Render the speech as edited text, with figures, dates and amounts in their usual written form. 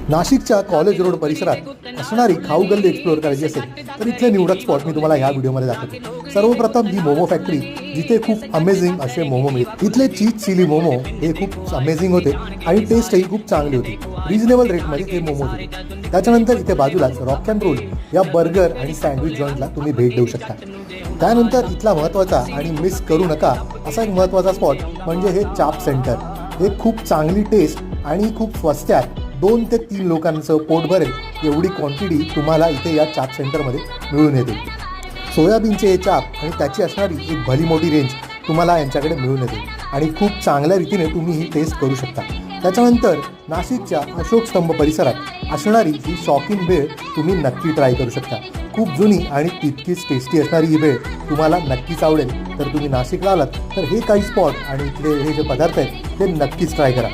नाशिकच्या college road परिसरात असणारी खाऊ गल्ली एक्सप्लोअर करायची असेल तर इथले निवडक स्पॉट मी तुम्हाला ह्या व्हिडिओमध्ये दाखवतो। सर्वप्रथम ही मोमो फॅक्टरी, जिथे खूप अमेझिंग असे मोमो मिळतात। इथले चीज चिली मोमो हे खूप अमेझिंग होते आणि टेस्टही खूप चांगली होती। रिजनेबल रेटमध्ये ते मोमो होते। त्याच्यानंतर इथे बाजूलाच रॉक अँड रोल या बर्गर आणि सँडविच जॉईंटला तुम्ही भेट देऊ शकता। त्यानंतर इथला महत्त्वाचा आणि मिस करू नका असा एक महत्त्वाचा स्पॉट म्हणजे हे चाप सेंटर। हे खूप चांगली टेस्ट आणि खूप स्वस्त्यात 2 ते 3 लोकांचं पोट भरेल एवढी क्वांटिटी तुम्हाला इथे या चाप सेंटरमध्ये मिळून येते। सोयाबीनचे हे चाप आणि त्याची असणारी एक भली मोठी रेंज तुम्हाला यांच्याकडे मिळून येते आणि खूप चांगल्या रीतीने तुम्ही ही टेस्ट करू शकता। त्याच्यानंतर नाशिकच्या अशोक स्तंभ परिसरात असणारी ही शॉकिंग भेळ तुम्ही नक्की ट्राय करू शकता। खूप जुनी आणि तितकीच टेस्टी असणारी ही भेळ तुम्हाला नक्कीच आवडेल। तर तुम्ही नाशिकला आलात तर हे काही स्पॉट आणि इथले हे जे पदार्थ आहेत ते नक्कीच ट्राय करा।